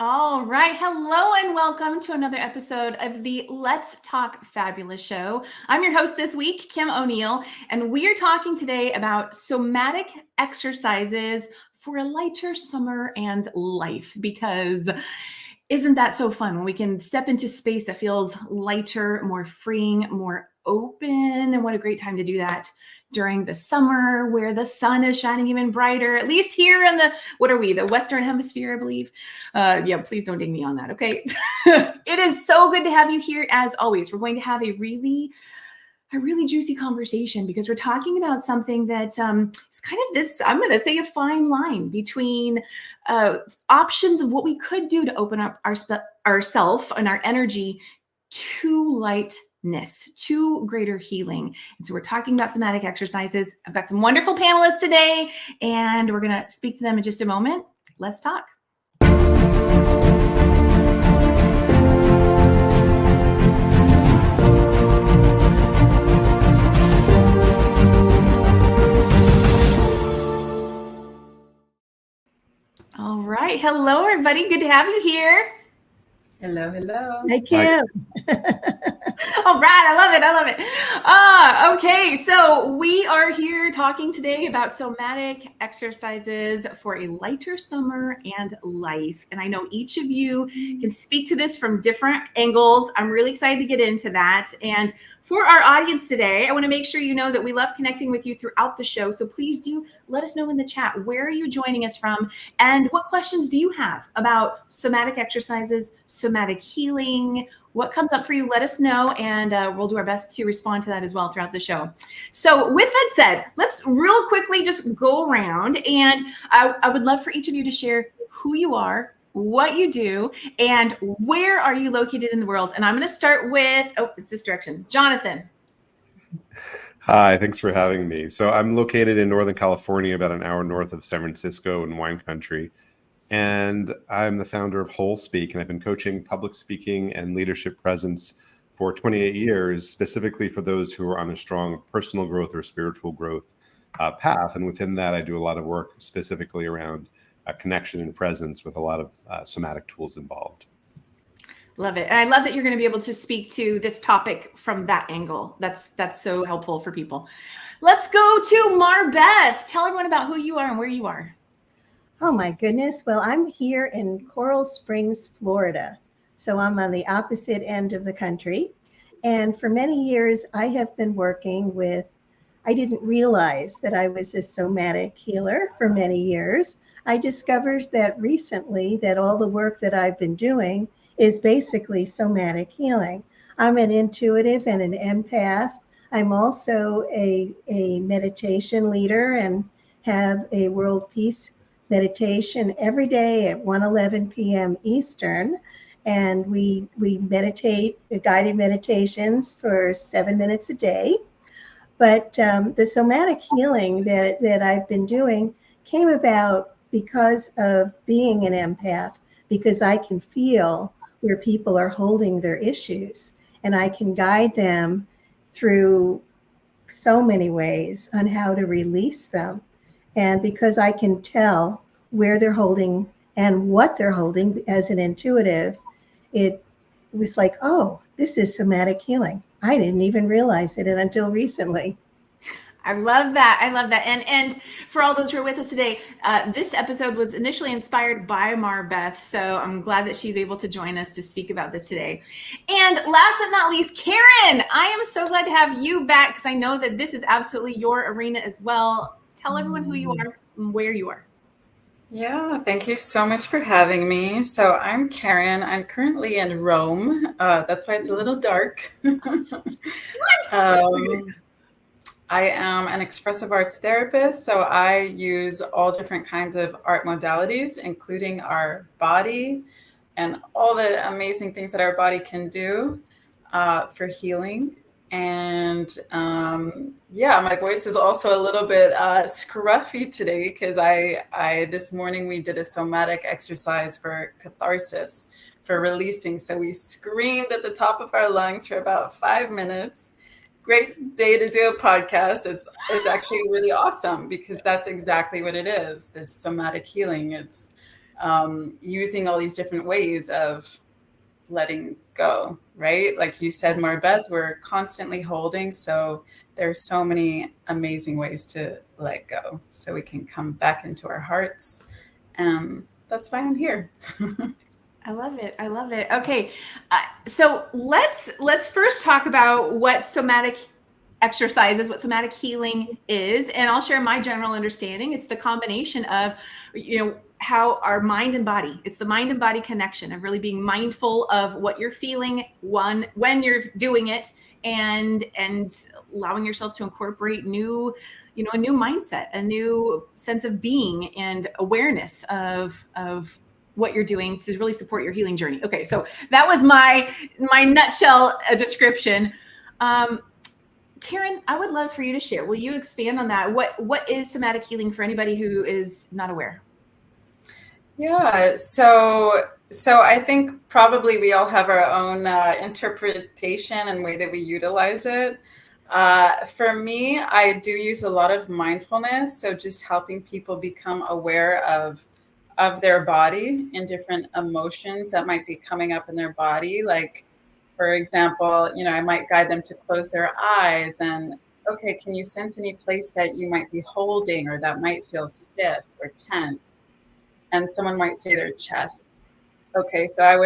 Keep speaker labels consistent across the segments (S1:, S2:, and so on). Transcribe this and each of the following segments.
S1: All right. Hello and welcome to another episode of the Let's Talk Fabulous show. I'm your host this week, Kim O'Neill, and we are talking today about somatic exercises for a lighter summer and life, because isn't that so fun when we can step into space that feels lighter, more freeing, more open? And what a great time to do that during the summer where the sun is shining even brighter, at least here in the Western Hemisphere, I believe. Please don't ding me on that, okay? It is so good to have you here as always. We're going to have a really juicy conversation because we're talking about something that is kind of this, I'm going to say, a fine line between options of what we could do to open up ourself and our energy to lightness, to greater healing. And so we're talking about somatic exercises. I've got some wonderful panelists today, and we're going to speak to them in just a moment. Let's talk. All right. Hello, everybody. Good to have you here.
S2: Hello.
S3: Hi, Kim.
S1: All right. I love it. Okay. So we are here talking today about somatic exercises for a lighter summer and life. And I know each of you can speak to this from different angles. I'm really excited to get into that. And for our audience today, I want to make sure you know that we love connecting with you throughout the show. So please do let us know in the chat, where are you joining us from? And what questions do you have about somatic exercises, somatic healing? What comes up for you? Let us know, and we'll do our best to respond to that as well throughout the show. So with that said, let's real quickly just go around, and I would love for each of you to share who you are, what you do, and where are you located in the world. And I'm going to start with, it's this direction. Jonathan.
S4: Hi, thanks for having me. So I'm located in Northern California, about an hour north of San Francisco in wine country. And I'm the founder of Whole Speak, and I've been coaching public speaking and leadership presence for 28 years, specifically for those who are on a strong personal growth or spiritual growth path. And within that, I do a lot of work specifically around connection and presence with a lot of somatic tools involved.
S1: Love it. And I love that you're going to be able to speak to this topic from that angle. That's so helpful for people. Let's go to MarBeth. Tell everyone about who you are and where you are.
S3: Oh my goodness. Well, I'm here in Coral Springs, Florida. So I'm on the opposite end of the country. And for many years, I have been working with, I didn't realize that I was a somatic healer for many years. I discovered that recently that all the work that I've been doing is basically somatic healing. I'm an intuitive and an empath. I'm also a meditation leader and have a world peace meditation every day at 1:11 p.m. Eastern. And we meditate, guided meditations for 7 minutes a day. But the somatic healing that I've been doing came about because of being an empath, because I can feel where people are holding their issues, and I can guide them through so many ways on how to release them. And because I can tell where they're holding and what they're holding as an intuitive, it was like, oh, this is somatic healing. I didn't even realize it until recently.
S1: I love that. And for all those who are with us today, this episode was initially inspired by MarBeth. So I'm glad that she's able to join us to speak about this today. And last but not least, Karen, I am so glad to have you back because I know that this is absolutely your arena as well. Tell everyone who you are and where you are.
S2: Yeah, thank you so much for having me. So I'm Karen. I'm currently in Rome. That's why it's a little dark. I am an expressive arts therapist, so I use all different kinds of art modalities, including our body and all the amazing things that our body can do for healing. And my voice is also a little bit scruffy today because I this morning we did a somatic exercise for catharsis, for releasing. So we screamed at the top of our lungs for about 5 minutes. Great day to do a podcast. It's actually really awesome because that's exactly what it is, this somatic healing. It's using all these different ways of letting go, right? Like you said, MarBeth, we're constantly holding. So there's so many amazing ways to let go so we can come back into our hearts. And that's why I'm here.
S1: I love it. I love it. Okay. So let's first talk about what somatic exercises, what somatic healing is. And I'll share my general understanding. It's the combination of, how our mind and body, it's the mind and body connection of really being mindful of what you're feeling when you're doing it, and allowing yourself to incorporate a new mindset, a new sense of being and awareness of what you're doing to really support your healing journey. Okay. So that was my nutshell description. Karen, I would love for you to share. Will you expand on that? What is somatic healing for anybody who is not aware?
S2: Yeah, so I think probably we all have our own interpretation and way that we utilize it. For me, I do use a lot of mindfulness, so just helping people become aware of their body and different emotions that might be coming up in their body. Like, for example, I might guide them to close their eyes and, okay, can you sense any place that you might be holding or that might feel stiff or tense? And someone might say their chest. Okay, so I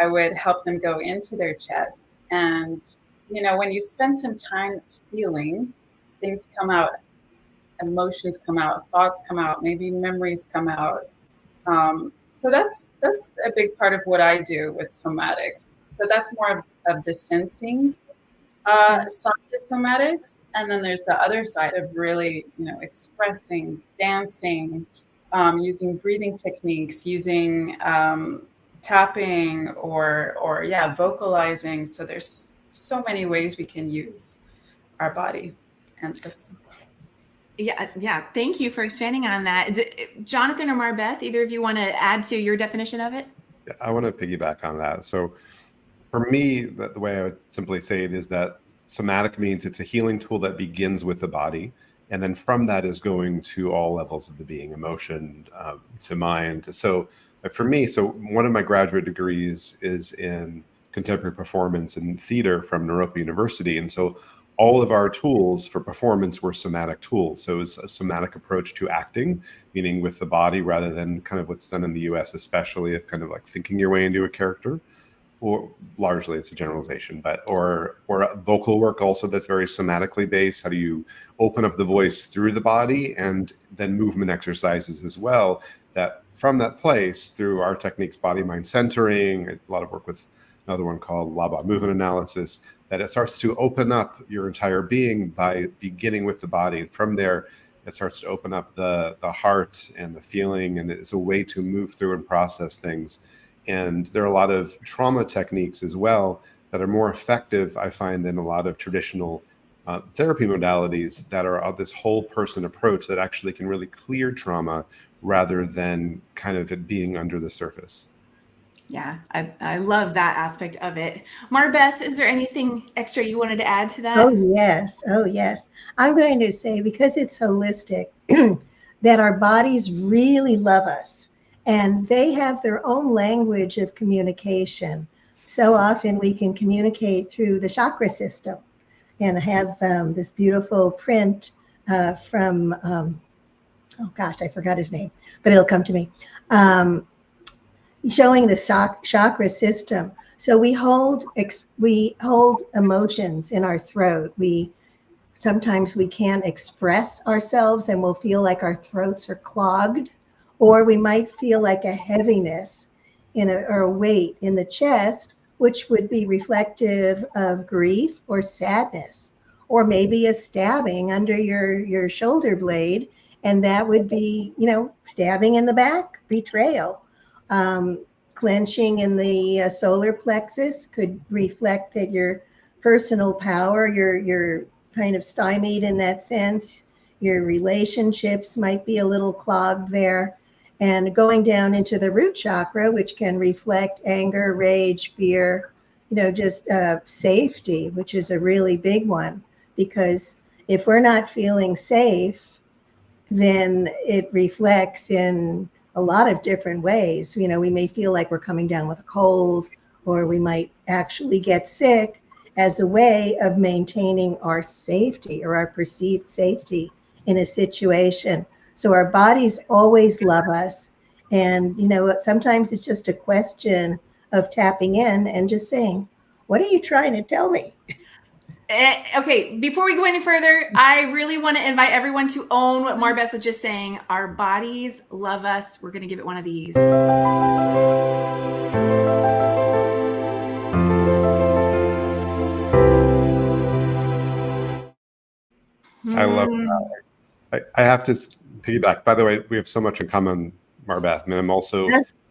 S2: would help them go into their chest. And, when you spend some time healing, things come out, emotions come out, thoughts come out, maybe memories come out. So that's a big part of what I do with somatics. So that's more of the sensing side of somatics. And then there's the other side of really, expressing, dancing, using breathing techniques, using tapping or vocalizing. So there's so many ways we can use our body and just.
S1: Yeah. Thank you for expanding on that. Jonathan or MarBeth, either of you want to add to your definition of it?
S4: Yeah, I want to piggyback on that. So for me, the way I would simply say it is that somatic means it's a healing tool that begins with the body. And then from that is going to all levels of the being, emotion to mind. So for me, one of my graduate degrees is in contemporary performance and theater from Naropa University. And so all of our tools for performance were somatic tools. So it was a somatic approach to acting, meaning with the body rather than kind of what's done in the US, especially of kind of like thinking your way into a character. Or largely it's a generalization, but or vocal work also that's very somatically based. How do you open up the voice through the body, and then movement exercises as well, that from that place through our techniques, body mind centering, a lot of work with another one called Laba movement analysis, that it starts to open up your entire being by beginning with the body. And from there, it starts to open up the heart and the feeling, and it's a way to move through and process things. And there are a lot of trauma techniques as well that are more effective, I find, than a lot of traditional therapy modalities that are of this whole person approach that actually can really clear trauma rather than kind of it being under the surface.
S1: Yeah, I love that aspect of it. MarBeth, is there anything extra you wanted to add to that?
S3: Oh, yes. I'm going to say, because it's holistic, that our bodies really love us. And they have their own language of communication. So often we can communicate through the chakra system. And I have this beautiful print from, oh gosh, I forgot his name, but it'll come to me, showing the chakra system. So we hold emotions in our throat. Sometimes we can't express ourselves and we'll feel like our throats are clogged. Or we might feel like a heaviness or a weight in the chest, which would be reflective of grief or sadness, or maybe a stabbing under your shoulder blade. And that would be, stabbing in the back, betrayal. Clenching in the solar plexus could reflect that your personal power, you're kind of stymied in that sense. Your relationships might be a little clogged there. And going down into the root chakra, which can reflect anger, rage, fear, just safety, which is a really big one. Because if we're not feeling safe, then it reflects in a lot of different ways. You know, we may feel like we're coming down with a cold, or we might actually get sick as a way of maintaining our safety or our perceived safety in a situation. So our bodies always love us. And, you know, sometimes it's just a question of tapping in and just saying, what are you trying to tell me?
S1: Okay, before we go any further, I really want to invite everyone to own what MarBeth was just saying. Our bodies love us. We're going to give it one of these.
S4: I love that. I have to piggyback. By the way, we have so much in common, MarBeth. I mean, I'm also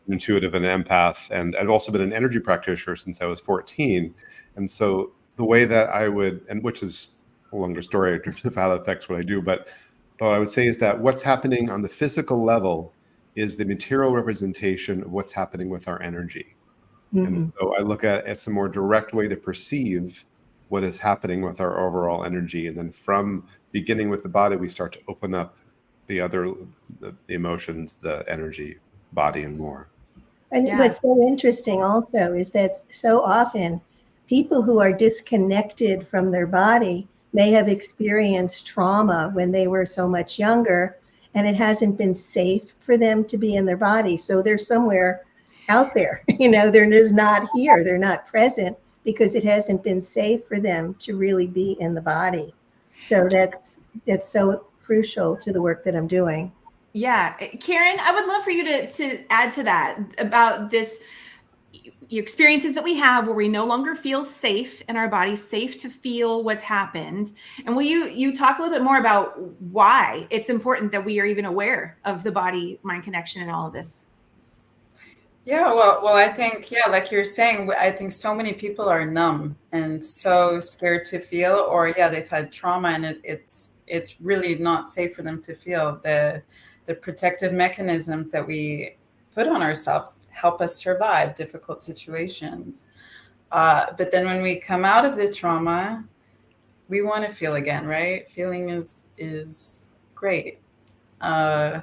S4: intuitive and an empath, and I've also been an energy practitioner since I was 14. And so the way that I would, and which is a longer story in terms of how that affects what I do, but what I would say is that what's happening on the physical level is the material representation of what's happening with our energy. And so I look at it's a more direct way to perceive what is happening with our overall energy. And then from beginning with the body, we start to open up the emotions, the energy, body, and more.
S3: And what's so interesting also is that so often people who are disconnected from their body may have experienced trauma when they were so much younger, and it hasn't been safe for them to be in their body. So they're somewhere out there, you know, they're just not here. They're not present because it hasn't been safe for them to really be in the body. So that's so crucial to the work that I'm doing.
S1: Yeah. Karen, I would love for you to add to that about this experiences that we have where we no longer feel safe in our body, safe to feel what's happened. And will you talk a little bit more about why it's important that we are even aware of the body-mind connection in all of this?
S2: Yeah, well, I think, like you're saying, I think so many people are numb and so scared to feel, or they've had trauma and it's really not safe for them to feel. The protective mechanisms that we put on ourselves help us survive difficult situations. But then when we come out of the trauma, we want to feel again, right? Feeling is great. So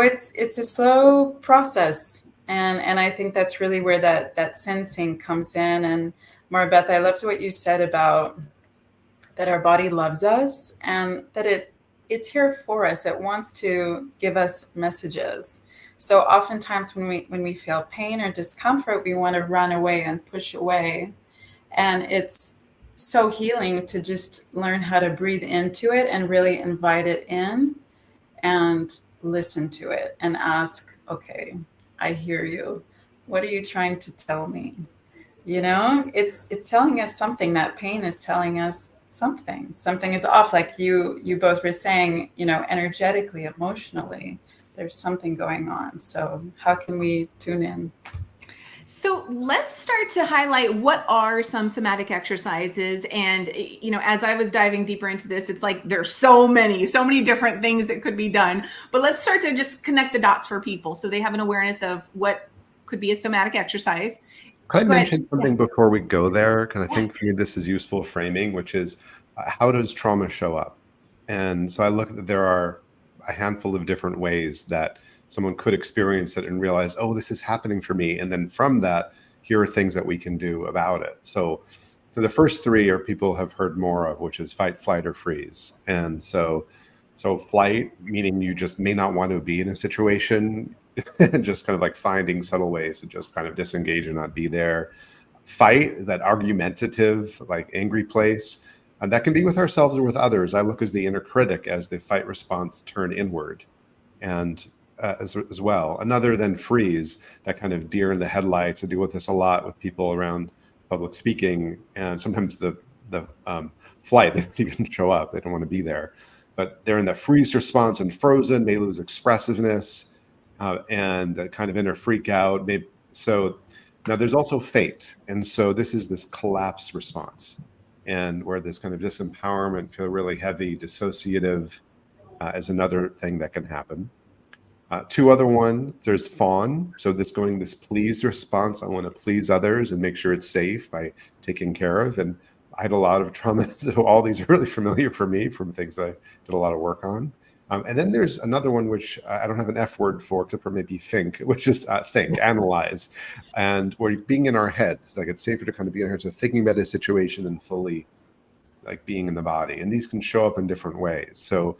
S2: it's a slow process. And I think that's really where that sensing comes in. And MarBeth, I loved what you said about that our body loves us and that it's here for us. It wants to give us messages. So oftentimes when we feel pain or discomfort, we want to run away and push away. And it's so healing to just learn how to breathe into it and really invite it in and listen to it and ask, okay, I hear you. What are you trying to tell me? You know, it's telling us something. That pain is telling us something. Something is off. Like you both were saying, you know, energetically, emotionally, there's something going on. So how can we tune in?
S1: So let's start to highlight what are some somatic exercises. And, you know, as I was diving deeper into this, it's like there's so many different things that could be done. But let's start to just connect the dots for people so they have an awareness of what could be a somatic exercise.
S4: Could I mention something before we go there? Because I think for me this is useful framing, which is how does trauma show up? And so I look at there are a handful of different ways that someone could experience it and realize, oh, this is happening for me. And then from that, here are things that we can do about it. So the first three are people have heard more of, which is fight, flight, or freeze. And so flight, meaning you just may not want to be in a situation, just kind of like finding subtle ways to just kind of disengage and not be there. Fight, that argumentative, like angry place. And that can be with ourselves or with others. I look as the inner critic as the fight response turn inward. And as well. Another then freeze, that kind of deer in the headlights. I deal with this a lot with people around public speaking, and sometimes the flight, they don't even show up. They don't want to be there, but they're in the freeze response and frozen. They lose expressiveness and kind of inner freak out. Maybe so. Now there's also fate, and so this is this collapse response, and where this kind of disempowerment, feel really heavy, dissociative, is another thing that can happen. Two other ones, there's fawn. So this please response. I want to please others and make sure it's safe by taking care of. And I had a lot of trauma. So all these are really familiar for me from things I did a lot of work on. And then there's another one, which I don't have an F word for, except for maybe think, which is think, analyze. And we're being in our heads, like it's safer to kind of be in our heads, so thinking about a situation and fully like being in the body. And these can show up in different ways. So,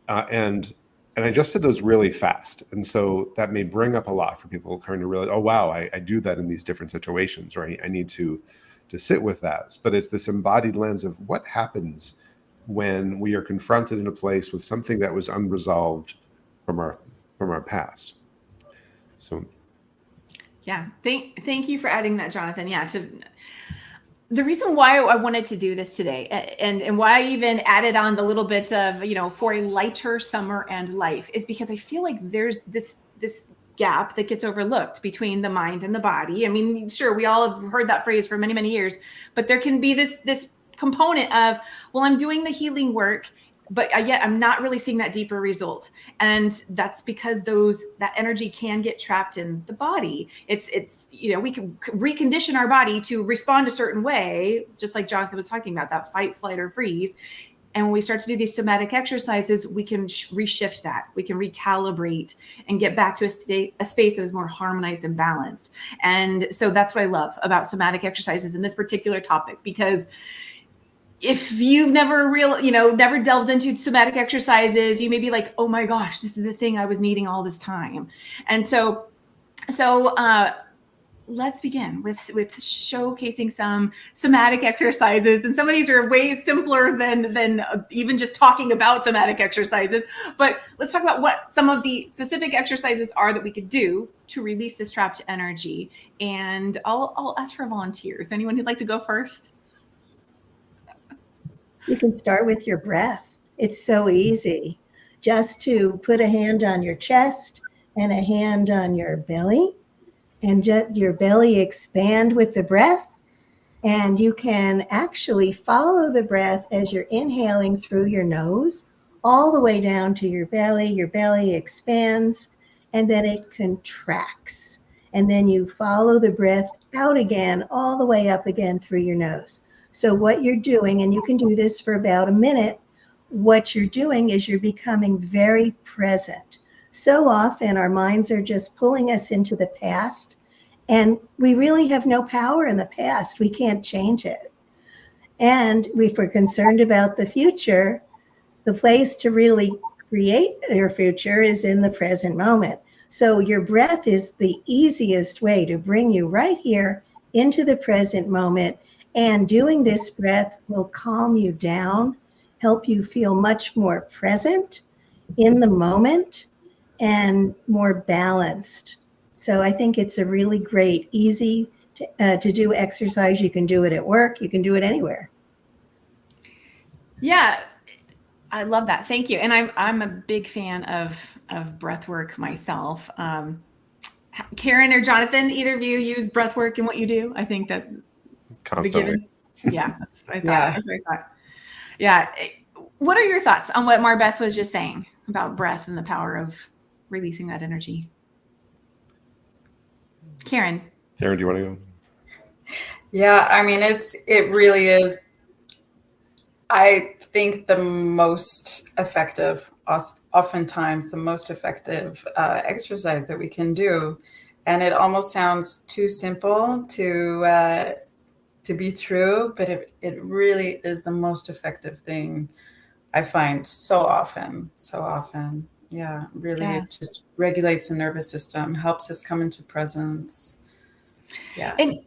S4: and I just said those really fast. And so that may bring up a lot for people kind of realize, oh, wow, I do that in these different situations, right? I need to sit with that. But it's this embodied lens of what happens when we are confronted in a place with something that was unresolved from our past. So,
S1: yeah, thank you for adding that, Jonathan. Yeah, the reason why I wanted to do this today, and why I even added on the little bit of, for a lighter summer and life, is because I feel like there's this gap that gets overlooked between the mind and the body. I mean, sure, we all have heard that phrase for many, many years, but there can be this component of, well, I'm doing the healing work, but yet I'm not really seeing that deeper result. And that's because that energy can get trapped in the body. It's we can recondition our body to respond a certain way, just like Jonathan was talking about, that fight, flight, or freeze. And when we start to do these somatic exercises, we can reshift that. We can recalibrate and get back to a space that is more harmonized and balanced. And so that's what I love about somatic exercises in this particular topic, because if you've never never delved into somatic exercises, you may be like, oh my gosh, this is the thing I was needing all this time. And so let's begin with showcasing some somatic exercises. And some of these are way simpler than even just talking about somatic exercises. But let's talk about what some of the specific exercises are that we could do to release this trapped energy. And I'll ask for volunteers. Anyone who'd like to go first?
S3: You can start with your breath. It's so easy. Just to put a hand on your chest and a hand on your belly, and just your belly expand with the breath. And you can actually follow the breath as you're inhaling through your nose all the way down to your belly. Your belly expands and then it contracts. And then you follow the breath out again, all the way up again through your nose. So what you're doing, and you can do this for about a minute, what you're doing is you're becoming very present. So often our minds are just pulling us into the past, and we really have no power in the past. We can't change it. And if we're concerned about the future, the place to really create your future is in the present moment. So your breath is the easiest way to bring you right here into the present moment. And doing this breath will calm you down, help you feel much more present in the moment and more balanced. So I think it's a really great, easy to do exercise. You can do it at work. You can do it anywhere.
S1: Yeah, I love that. Thank you. And I'm a big fan of breath work myself. Karen or Jonathan, either of you use breath work in what you do? I think that
S4: constantly.
S1: Yeah, that's what I thought. Yeah. That's what I thought. Yeah. What are your thoughts on what MarBeth was just saying about breath and the power of releasing that energy? Karen,
S4: do you want to go?
S2: Yeah, I mean, it really is, I think, the most effective, oftentimes the most effective exercise that we can do. And it almost sounds too simple to be true, but it really is the most effective thing I find so often. Yeah, really, yeah. It just regulates the nervous system, helps us come into presence. Yeah.
S1: And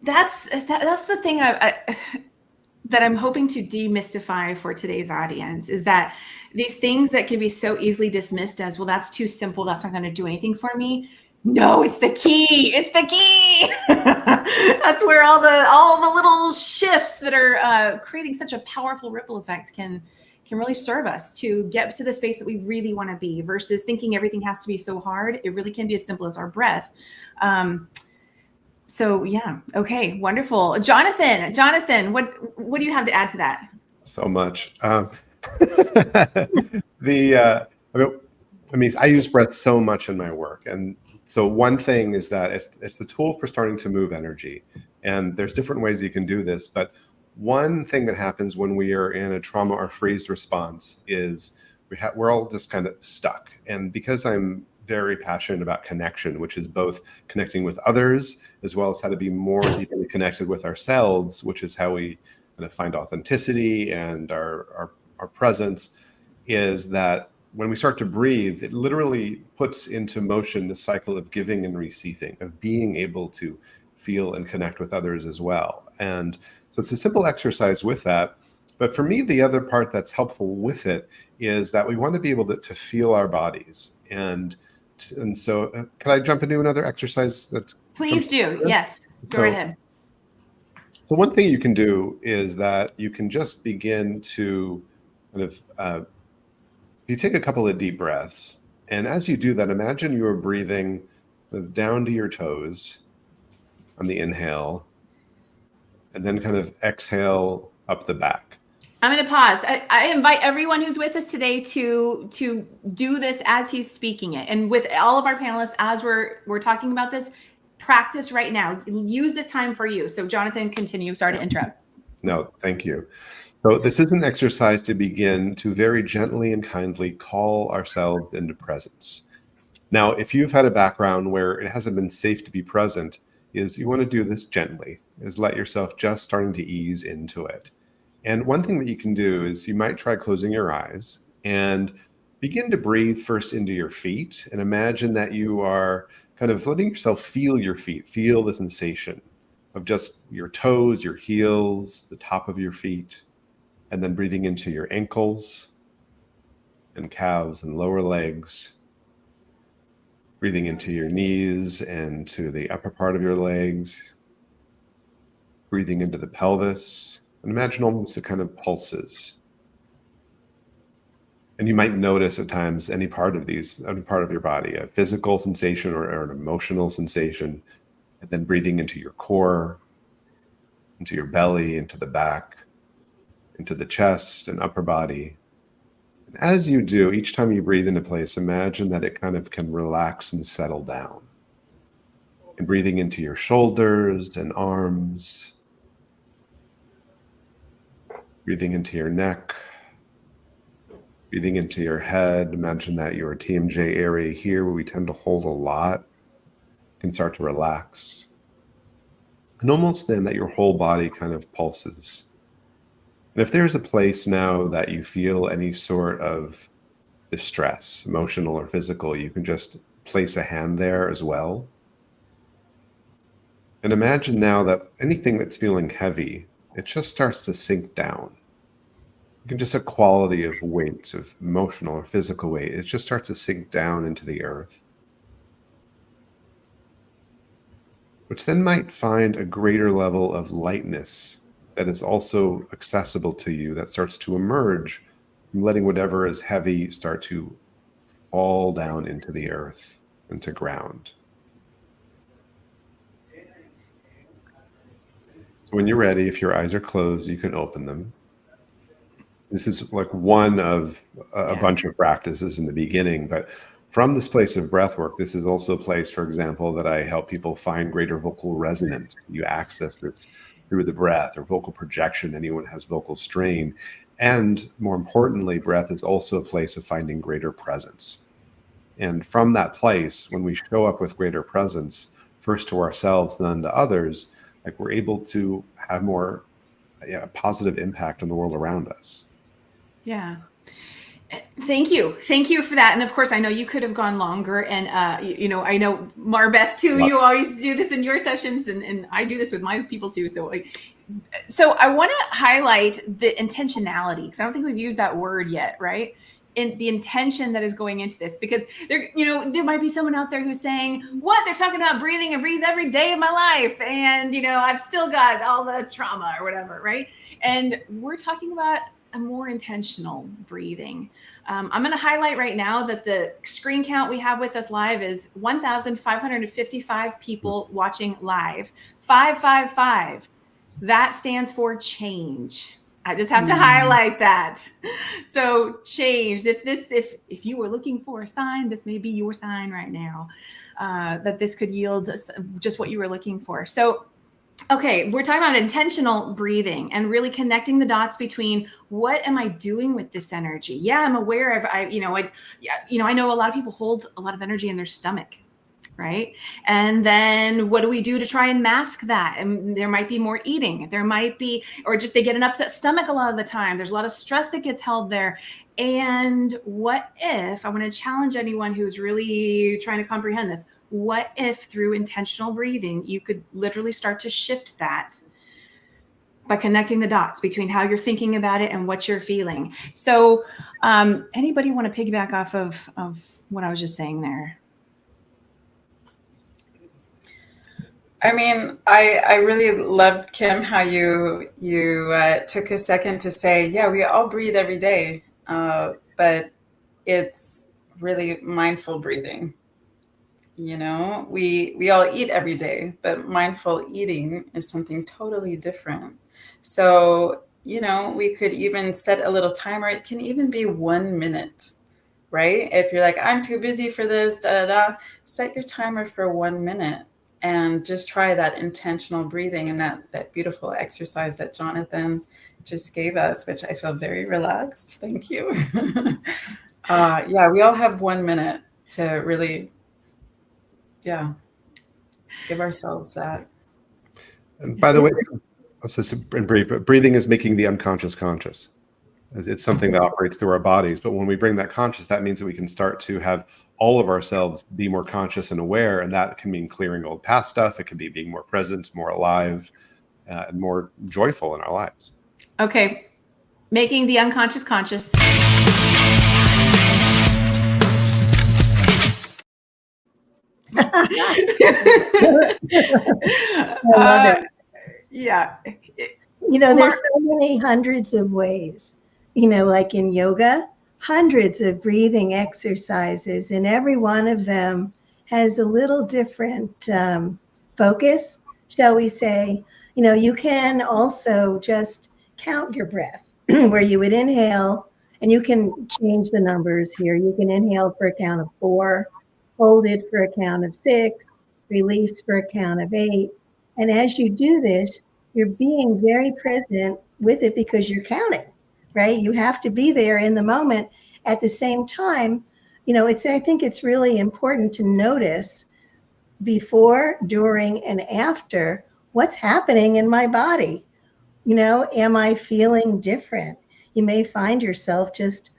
S1: that's the thing that I'm hoping to demystify for today's audience, is that these things that can be so easily dismissed as, well, that's too simple, that's not going to do anything for me. No, it's the key. It's the key. That's where all the little shifts that are creating such a powerful ripple effect can really serve us to get to the space that we really want to be, versus thinking everything has to be so hard. It really can be as simple as our breath. So yeah. Okay. Wonderful. Jonathan, what do you have to add to that?
S4: So much. I use breath so much in my work. And so one thing is that it's the tool for starting to move energy. And there's different ways you can do this. But one thing that happens when we are in a trauma or freeze response is we're all just kind of stuck. And because I'm very passionate about connection, which is both connecting with others as well as how to be more deeply connected with ourselves, which is how we kind of find authenticity and our presence, is that when we start to breathe, it literally puts into motion the cycle of giving and receiving, of being able to feel and connect with others as well. And so it's a simple exercise with that. But for me, the other part that's helpful with it is that we want to be able to feel our bodies. And so can I jump into another exercise?
S1: Please do. Yes, go right ahead.
S4: So one thing you can do is that you can just begin to kind of, you take a couple of deep breaths. And as you do that, imagine you are breathing down to your toes on the inhale, and then kind of exhale up the back.
S1: I'm going to pause. I invite everyone who's with us today to do this as he's speaking it. And with all of our panelists, as we're talking about this, practice right now. Use this time for you. So Jonathan, continue. Sorry to interrupt.
S4: No, thank you. So this is an exercise to begin to very gently and kindly call ourselves into presence. Now, if you've had a background where it hasn't been safe to be present, is you want to do this gently, is let yourself just starting to ease into it. And one thing that you can do is you might try closing your eyes and begin to breathe first into your feet, and imagine that you are kind of letting yourself feel your feet, feel the sensation of just your toes, your heels, the top of your feet, and then breathing into your ankles and calves and lower legs, breathing into your knees and to the upper part of your legs, breathing into the pelvis, and imagine almost a kind of pulses. And you might notice at times any part of your body, a physical sensation or an emotional sensation, and then breathing into your core, into your belly, into the back, into the chest and upper body. And as you do, each time you breathe into place, imagine that it kind of can relax and settle down. And breathing into your shoulders and arms, breathing into your neck, breathing into your head. Imagine that your TMJ area here, where we tend to hold a lot, can start to relax. And almost then that your whole body kind of pulses. And if there's a place now that you feel any sort of distress, emotional or physical, you can just place a hand there as well. And imagine now that anything that's feeling heavy, it just starts to sink down. You can just a quality of weight, of emotional or physical weight, it just starts to sink down into the earth. Which then might find a greater level of lightness that is also accessible to you, that starts to emerge from letting whatever is heavy start to fall down into the earth, into ground. So when you're ready, if your eyes are closed, you can open them. This is like one of a bunch of practices in the beginning, but from this place of breathwork, this is also a place, for example, that I help people find greater vocal resonance. You access this through the breath, or vocal projection. Anyone has vocal strain. And more importantly, breath is also a place of finding greater presence. And from that place, when we show up with greater presence, first to ourselves, then to others, like we're able to have more positive impact on the world around us.
S1: Yeah. Thank you. Thank you for that. And of course, I know you could have gone longer. And, I know MarBeth too, you always do this in your sessions, and I do this with my people too. So I want to highlight the intentionality, because I don't think we've used that word yet, right? In the intention that is going into this, because there might be someone out there who's saying, what, they're talking about breathing and breathe every day of my life. And, I've still got all the trauma or whatever. Right. And we're talking about a more intentional breathing. I'm going to highlight right now that the screen count we have with us live is 1,555 people watching live. 555. That stands for change. I just have to highlight that. So change. If you were looking for a sign, this may be your sign right now, that this could yield just what you were looking for. So Okay, we're talking about intentional breathing and really connecting the dots between what am I doing with this energy? Yeah, I'm aware of I know a lot of people hold a lot of energy in their stomach, right? And then what do we do to try and mask that? And there might be more eating. There might be, or just they get an upset stomach a lot of the time. There's a lot of stress that gets held there. And what if, I want to challenge anyone who's really trying to comprehend this, what if through intentional breathing, you could literally start to shift that by connecting the dots between how you're thinking about it and what you're feeling? So anybody want to piggyback off of what I was just saying there?
S2: I mean, I really loved, Kim, how you took a second to say, yeah, we all breathe every day, but it's really mindful breathing. You know, we all eat every day, but mindful eating is something totally different. So, you know, we could even set a little timer. It can even be 1 minute, right? If you're like, I'm too busy for this, set your timer for 1 minute and just try that intentional breathing and that beautiful exercise that Jonathan just gave us, which I feel very relaxed. Thank you. Yeah, we all have 1 minute to really, give ourselves that.
S4: And by the way, in brief, breathing is making the unconscious conscious. It's something that operates through our bodies. But when we bring that conscious, that means that we can start to have all of ourselves be more conscious and aware. And that can mean clearing old past stuff. It can be being more present, more alive, and more joyful in our lives.
S1: Okay. Making the unconscious conscious. Yeah.
S3: You know, there's so many hundreds of ways, you know, like in yoga, hundreds of breathing exercises, and every one of them has a little different focus, shall we say. You know, you can also just count your breath where you would inhale, and you can change the numbers here. You can inhale for a count of 4, hold it for a count of 6, release for a count of 8. And as you do this, you're being very present with it because you're counting, right? You have to be there in the moment. At the same time, you know, I think it's really important to notice before, during, and after what's happening in my body. You know, am I feeling different? You may find yourself just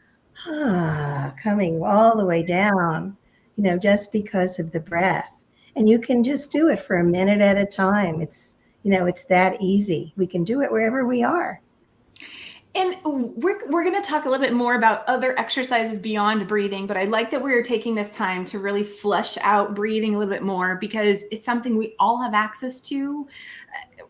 S3: coming all the way down, you know, just because of the breath. And you can just do it for a minute at a time. It's that easy. We can do it wherever we are.
S1: And we're going to talk a little bit more about other exercises beyond breathing, but I like that we're taking this time to really flesh out breathing a little bit more because it's something we all have access to,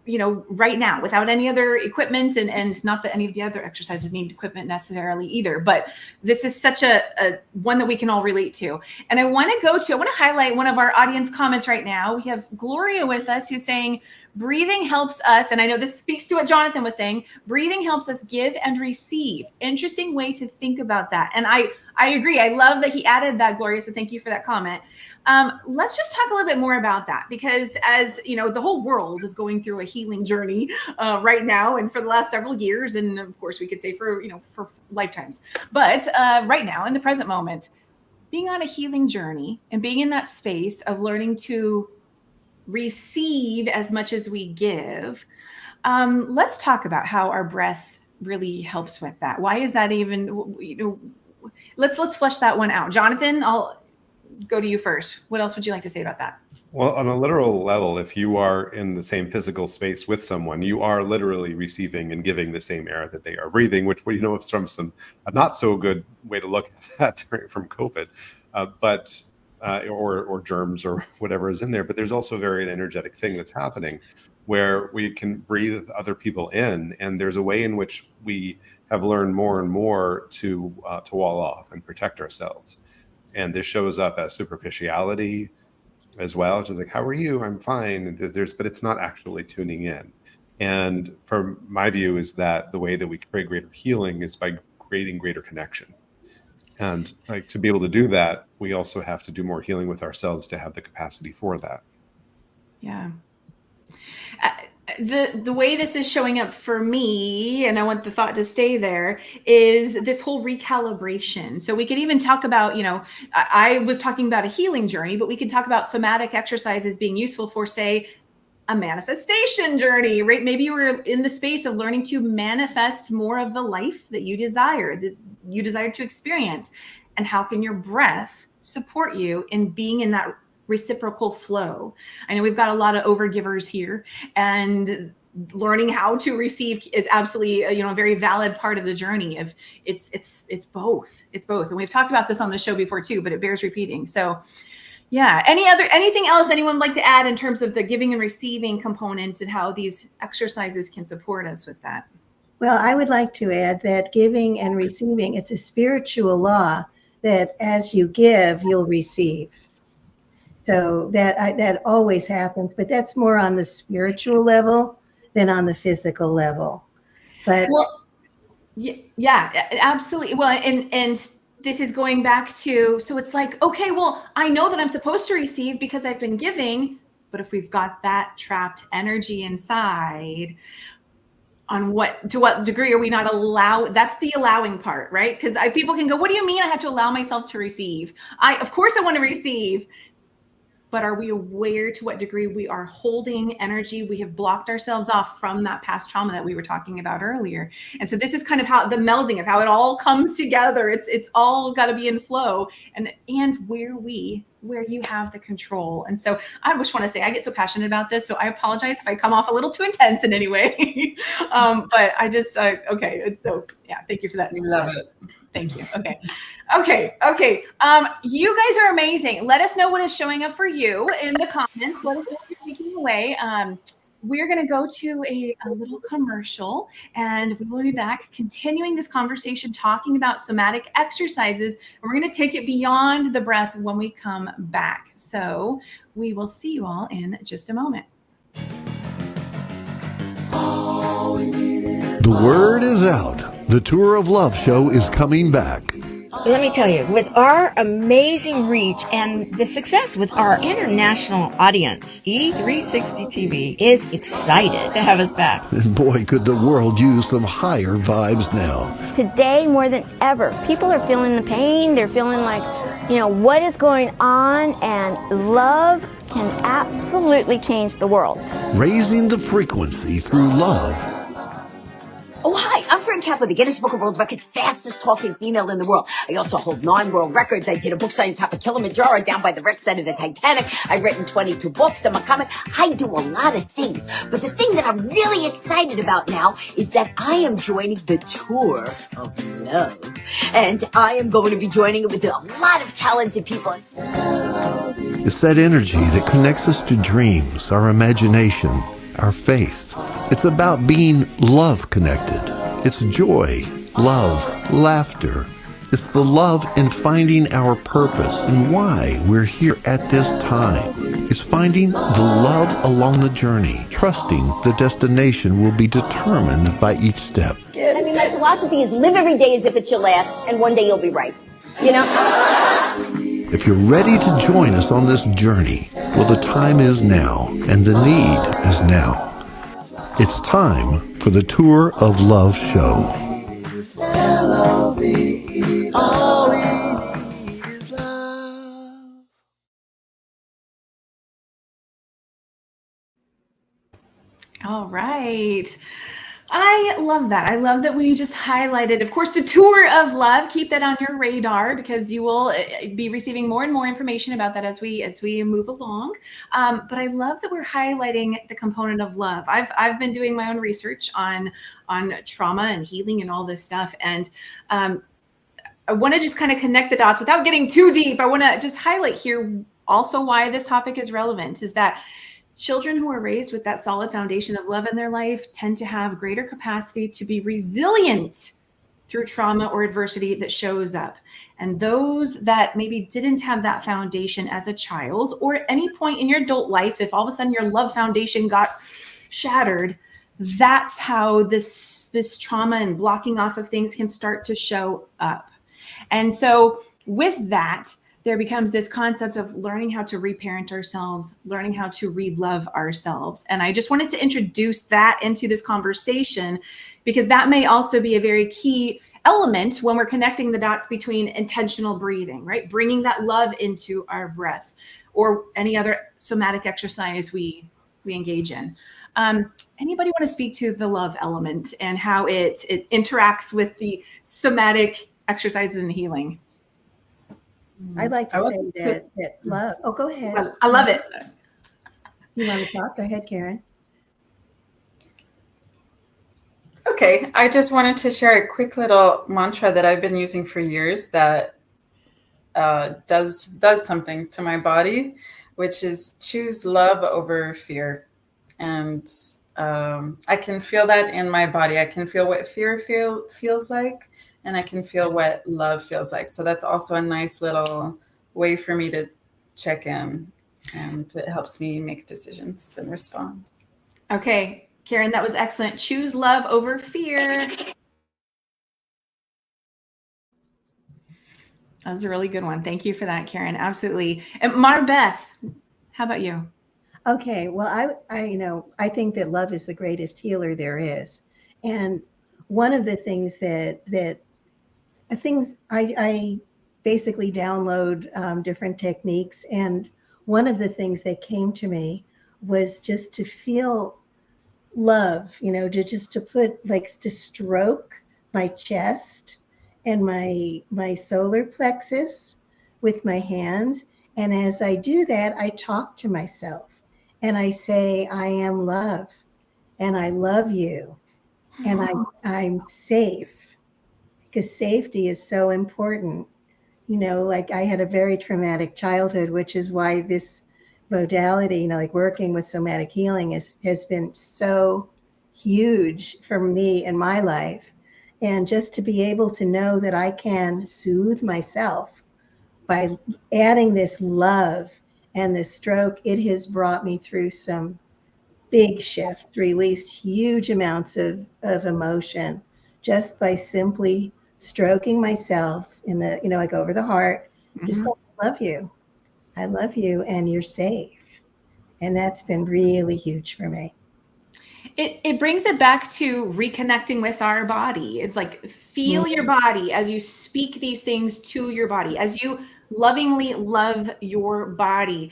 S1: you know, right now without any other equipment, and not that any of the other exercises need equipment necessarily either, but this is such a one that we can all relate to. And I want to highlight one of our audience comments right now. We have Gloria with us who's saying, breathing helps us, and I know this speaks to what Jonathan was saying, breathing helps us give and receive. Interesting way to think about that. And I agree. I love that he added that, Gloria, so thank you for that comment. Let's just talk a little bit more about that, because as you know, the whole world is going through a healing journey right now, and for the last several years, and of course we could say for lifetimes, but right now in the present moment, being on a healing journey and being in that space of learning to receive as much as we give. Let's talk about how our breath really helps with that. Why is that even, let's flesh that one out. Jonathan, I'll go to you first. What else would you like to say about that?
S4: Well, on a literal level, if you are in the same physical space with someone, you are literally receiving and giving the same air that they are breathing, which we know is from a not so good way to look at that from COVID, or germs or whatever is in there. But there's also a very energetic thing that's happening where we can breathe other people in. And there's a way in which we have learned more and more to wall off and protect ourselves. And this shows up as superficiality as well. It's just like, how are you? I'm fine. But it's not actually tuning in. And from my view is that the way that we create greater healing is by creating greater connection. And like to be able to do that, we also have to do more healing with ourselves to have the capacity for that.
S1: Yeah. the way this is showing up for me, and I want the thought to stay there, is this whole recalibration. So we could even talk about, I was talking about a healing journey, but we could talk about somatic exercises being useful for, say, a manifestation journey, right? Maybe you were in the space of learning to manifest more of the life that you desire to experience. And how can your breath support you in being in that reciprocal flow? I know we've got a lot of overgivers here, and learning how to receive is absolutely a very valid part of the journey. Of it's both. And we've talked about this on the show before too, but it bears repeating. So yeah. Anything else anyone would like to add in terms of the giving and receiving components and how these exercises can support us with that?
S3: Well, I would like to add that giving and receiving, it's a spiritual law that as you give, you'll receive. So that always happens, but that's more on the spiritual level than on the physical level. But
S1: yeah, absolutely. Well, and this is going back to, so it's like, okay, well, I know that I'm supposed to receive because I've been giving, but if we've got that trapped energy inside, to what degree are we not that's the allowing part, right? Because people can go, what do you mean I have to allow myself to receive? Of course I want to receive. But are we aware to what degree we are holding energy? We have blocked ourselves off from that past trauma that we were talking about earlier. And so this is kind of how the melding of how it all comes together. It's all got to be in flow, and where you have the control. And so I just want to say, I get so passionate about this. So I apologize if I come off a little too intense in any way. But I just, okay. And so, yeah, thank you for that.
S2: We love it.
S1: Thank you. Okay. You guys are amazing. Let us know what is showing up for you in the comments. Let us know what you're taking away. We're going to go to a little commercial, and we will be back continuing this conversation, talking about somatic exercises. And we're going to take it beyond the breath when we come back. So we will see you all in just a moment.
S5: The word is out. The Tour of Love show is coming back.
S6: Let me tell you, with our amazing reach and the success with our international audience, E360 TV is excited to have us back.
S5: And boy, could the world use some higher vibes now.
S7: Today, more than ever, people are feeling the pain. They're feeling like, what is going on, and love can absolutely change the world.
S5: Raising the frequency through love.
S8: Oh, hi, I'm Fran Kaplan, the Guinness Book of World Records fastest talking female in the world. I also hold 9 world records. I did a book signing on top of Kilimanjaro down by the wreck site of the Titanic. I've written 22 books. I'm a comic. I do a lot of things. But the thing that I'm really excited about now is that I am joining the Tour of Love. And I am going to be joining it with a lot of talented people.
S5: It's that energy that connects us to dreams, our imagination, our faith. It's about being love connected. It's joy, love, laughter. It's the love in finding our purpose and why we're here at this time. It's finding the love along the journey, trusting the destination will be determined by each step.
S8: I mean, my philosophy is live every day as if it's your last, and one day you'll be right.
S5: If you're ready to join us on this journey, well, the time is now, and the need is now. It's time for the Tour of Love show.
S1: All right. I love that. I love that we just highlighted, of course, the Tour of Love. Keep that on your radar, because you will be receiving more and more information about that as we move along. But I love that we're highlighting the component of love. I've been doing my own research on trauma and healing and all this stuff, and I want to just kind of connect the dots without getting too deep. I want to just highlight here also why this topic is relevant. Is that children who are raised with that solid foundation of love in their life tend to have greater capacity to be resilient through trauma or adversity that shows up. And those that maybe didn't have that foundation as a child, or at any point in your adult life, if all of a sudden your love foundation got shattered, that's how this trauma and blocking off of things can start to show up. And so with that, there becomes this concept of learning how to reparent ourselves, learning how to re-love ourselves. And I just wanted to introduce that into this conversation, because that may also be a very key element when we're connecting the dots between intentional breathing, right? Bringing that love into our breath, or any other somatic exercise we engage in. Anybody want to speak to the love element and how it interacts with the somatic exercises and healing?
S3: I'd like to say that love. Oh, go ahead.
S1: I love it.
S3: You want to talk? Go ahead, Karen.
S2: Okay, I just wanted to share a quick little mantra that I've been using for years that does something to my body, which is choose love over fear. And I can feel that in my body. I can feel what fear feels like, and I can feel what love feels like. So that's also a nice little way for me to check in, and it helps me make decisions and respond.
S1: Okay, Karen, that was excellent. Choose love over fear. That was a really good one. Thank you for that, Karen. Absolutely. And MarBeth, how about you?
S3: Okay, well, I think that love is the greatest healer there is. And one of the things I basically download different techniques. And one of the things that came to me was just to feel love, to stroke my chest and my solar plexus with my hands. And as I do that, I talk to myself and I say, I am love and I love you and I'm safe, because safety is so important. Like I had a very traumatic childhood, which is why this modality, like working with somatic healing has been so huge for me in my life. And just to be able to know that I can soothe myself by adding this love and this stroke, it has brought me through some big shifts, released huge amounts of emotion just by simply stroking myself in the, like over the heart, just like, I love you and you're safe. And that's been really huge for me.
S1: It brings it back to reconnecting with our body. It's like, feel your body as you speak these things to your body, as you lovingly love your body.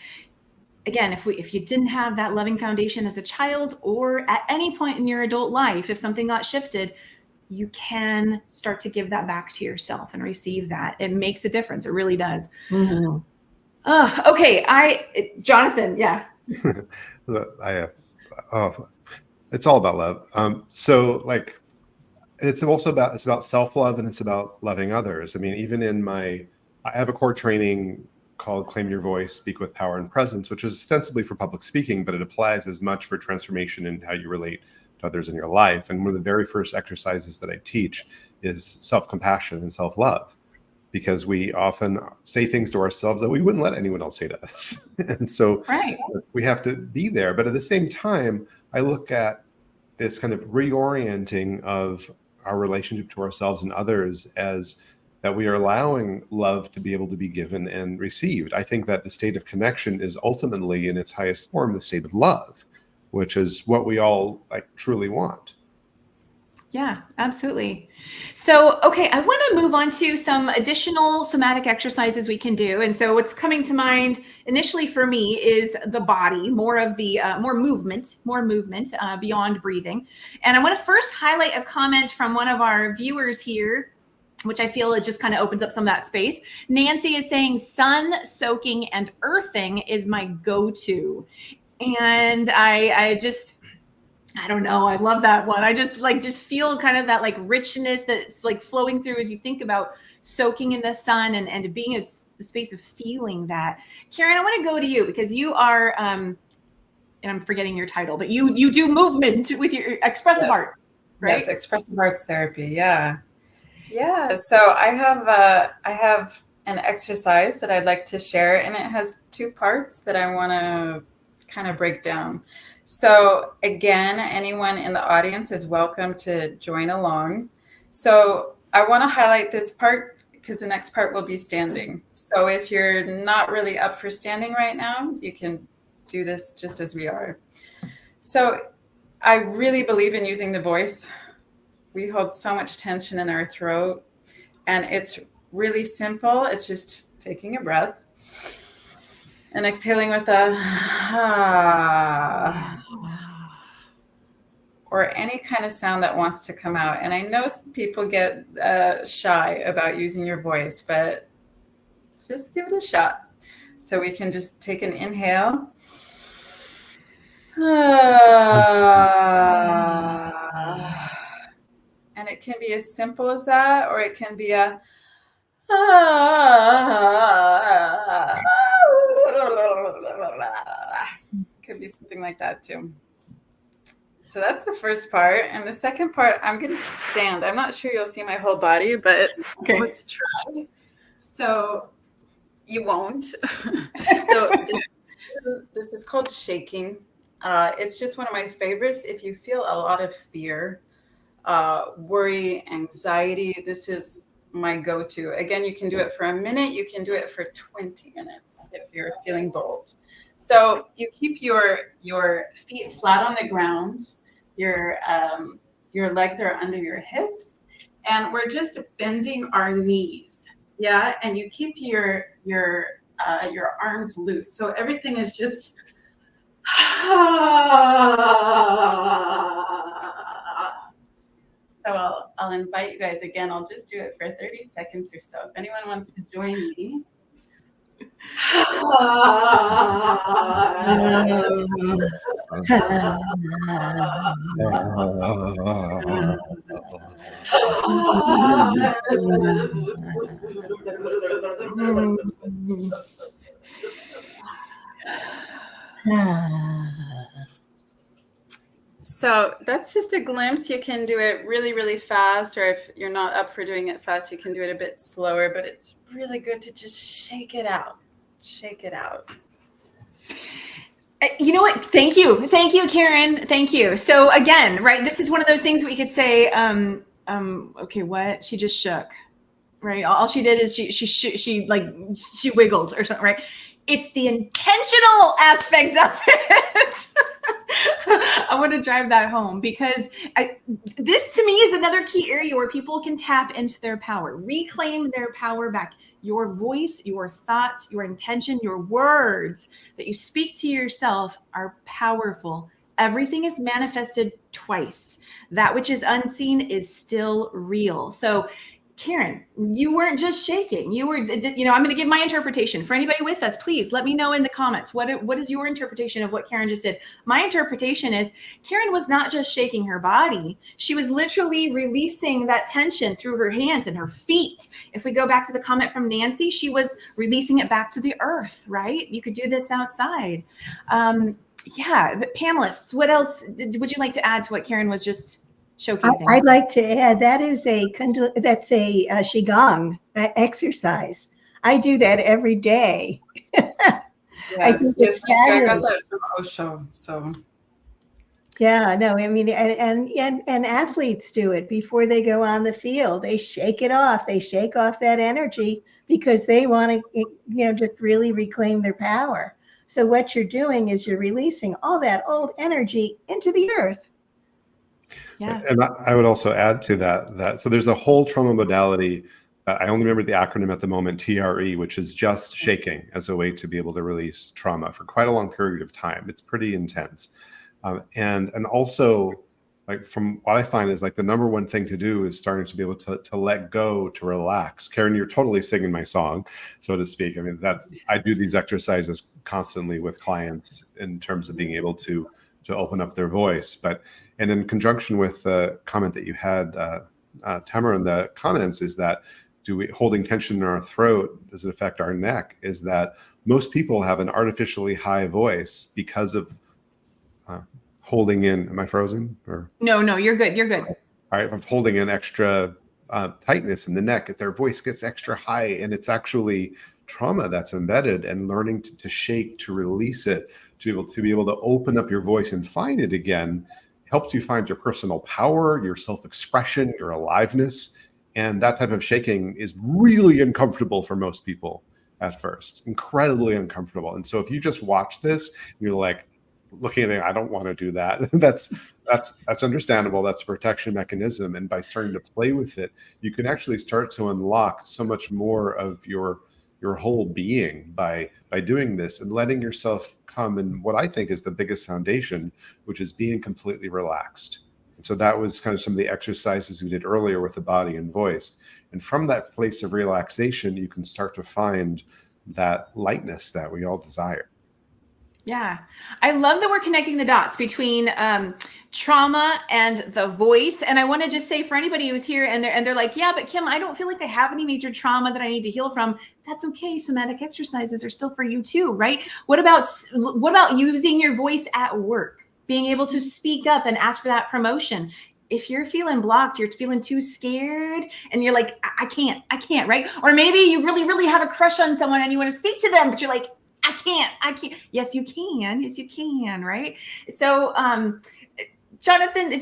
S1: Again, if you didn't have that loving foundation as a child or at any point in your adult life, if something got shifted, you can start to give that back to yourself and receive that. It makes a difference. It really does.
S3: Mm-hmm.
S1: Okay. Jonathan, yeah.
S4: It's all about love. So like, it's about self-love, and it's about loving others. I mean, even I have a core training called Claim Your Voice, Speak with Power and Presence, which is ostensibly for public speaking, but it applies as much for transformation in how you relate to others in your life. And one of the very first exercises that I teach is self-compassion and self-love, because we often say things to ourselves that we wouldn't let anyone else say to us. And so we have to be there. But at the same time, I look at this kind of reorienting of our relationship to ourselves and others as that we are allowing love to be able to be given and received. I think that the state of connection is ultimately, in its highest form, the state of love, which is what we all truly want.
S1: Yeah, absolutely. So, okay, I want to move on to some additional somatic exercises we can do. And so what's coming to mind initially for me is the body, more of the more movement beyond breathing. And I want to first highlight a comment from one of our viewers here, which I feel it just kind of opens up some of that space. Nancy is saying sun soaking and earthing is my go-to. And I don't know. I love that one. I just feel kind of that richness that's flowing through as you think about soaking in the sun and being in the space of feeling that. Karen, I want to go to you because you are, and I'm forgetting your title, but you do movement with your expressive arts, right?
S2: Yes, expressive arts therapy. Yeah. So I have an exercise that I'd like to share, and it has two parts that I want to kind of break down. So again, anyone in the audience is welcome to join along. So I want to highlight this part because the next part will be standing. So if you're not really up for standing right now, you can do this just as we are. So I really believe in using the voice. We hold so much tension in our throat, and it's really simple. It's just taking a breath and exhaling with a or any kind of sound that wants to come out. And I know people get shy about using your voice, but just give it a shot. So we can just take an inhale. And it can be as simple as that, or it can be a could be something like that too. So that's the first part. And the second part, I'm going to stand. I'm not sure you'll see my whole body, but let's try. So you won't. So this is called shaking. It's just one of my favorites. If you feel a lot of fear, worry, anxiety, this is my go-to. Again, you can do it for a minute. You can do it for 20 minutes if you're feeling bold. So you keep your feet flat on the ground. Your legs are under your hips, and we're just bending our knees. Yeah, and you keep your arms loose. So everything is just. So I'll invite you guys again. I'll just do it for 30 seconds or so. If anyone wants to join me. So that's just a glimpse. You can do it really, really fast, or if you're not up for doing it fast, you can do it a bit slower, but it's really good to just shake it out. Shake it out.
S1: You know what? Thank you, Karen. Thank you. So again, right, this is one of those things we could say, okay, what? She just shook, right? All she did is she wiggled or something, right? It's the intentional aspect of it. I want to drive that home because this to me is another key area where people can tap into their power, reclaim their power back. Your voice, your thoughts, your intention, your words that you speak to yourself are powerful. Everything is manifested twice. That which is unseen is still real. So Karen, you weren't just shaking. You were, I'm going to give my interpretation. For anybody with us, please let me know in the comments. What is your interpretation of what Karen just did? My interpretation is Karen was not just shaking her body. She was literally releasing that tension through her hands and her feet. If we go back to the comment from Nancy, she was releasing it back to the earth, right? You could do this outside. Yeah, but panelists, what else would you like to add to what Karen was just showcasing?
S3: I'd like to add that's a qigong exercise. I do that every day.
S2: Yes, I got that from Osho. So
S3: yeah, no, I mean, and athletes do it before they go on the field. They shake it off. They shake off that energy because they want to, just really reclaim their power. So what you're doing is you're releasing all that old energy into the earth.
S1: Yeah.
S4: And I would also add to that so there's a whole trauma modality. I only remember the acronym at the moment, TRE, which is just shaking as a way to be able to release trauma for quite a long period of time. It's pretty intense. And also, like, from what I find is, like, the number one thing to do is starting to be able to let go, to relax. Karen, you're totally singing my song, so to speak. I mean, I do these exercises constantly with clients in terms of being able to open up their voice. And in conjunction with the comment that you had, Tamara, in the comments, is that holding tension in our throat, does it affect our neck? Is that most people have an artificially high voice because of holding in. Am I frozen? Or
S1: No, you're good. You're good.
S4: All right, if I'm holding in extra tightness in the neck, their voice gets extra high, and it's actually trauma that's embedded, and learning to shake, to release it, to be able to open up your voice and find it again helps you find your personal power, your self-expression, your aliveness. And that type of shaking is really uncomfortable for most people at first, incredibly uncomfortable. And so if you just watch this, you're like looking at it, I don't want to do that. That's understandable. That's a protection mechanism. And by starting to play with it, you can actually start to unlock so much more of your whole being by doing this and letting yourself come in what I think is the biggest foundation, which is being completely relaxed. And so that was kind of some of the exercises we did earlier with the body and voice. And from that place of relaxation, you can start to find that lightness that we all desire.
S1: Yeah. I love that we're connecting the dots between trauma and the voice. And I want to just say for anybody who's here and they're like, yeah, but Kim, I don't feel like I have any major trauma that I need to heal from. That's okay. Somatic exercises are still for you too, right? What about using your voice at work? Being able to speak up and ask for that promotion. If you're feeling blocked, you're feeling too scared and you're like, I can't, right? Or maybe you really, really have a crush on someone and you want to speak to them, but you're like, I can't. Yes, you can. Yes, you can. Right. So, Jonathan,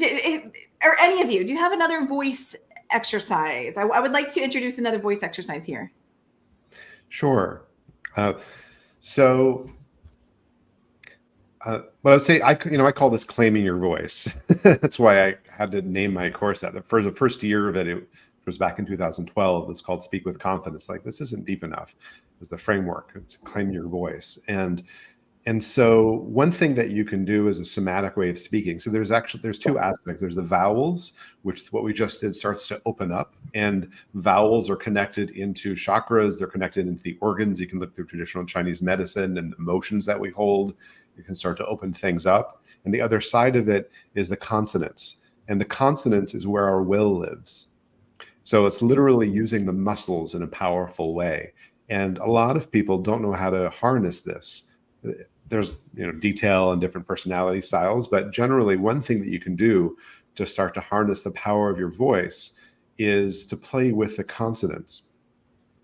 S1: or any of you, do you have another voice exercise? I would like to introduce another voice exercise here.
S4: Sure. But I would say I call this claiming your voice. That's why I had to name my course that. For the first year of it, it was back in 2012. It was called Speak with Confidence. Like, this isn't deep enough. It was the framework. It's claim your voice. And so one thing that you can do is a somatic way of speaking. So there's two aspects. There's the vowels, which what we just did starts to open up, and vowels are connected into chakras. They're connected into the organs. You can look through traditional Chinese medicine and emotions that we hold. You can start to open things up. And the other side of it is the consonants. And the consonants is where our will lives. So it's literally using the muscles in a powerful way. And a lot of people don't know how to harness this. There's detail and different personality styles, but generally one thing that you can do to start to harness the power of your voice is to play with the consonants.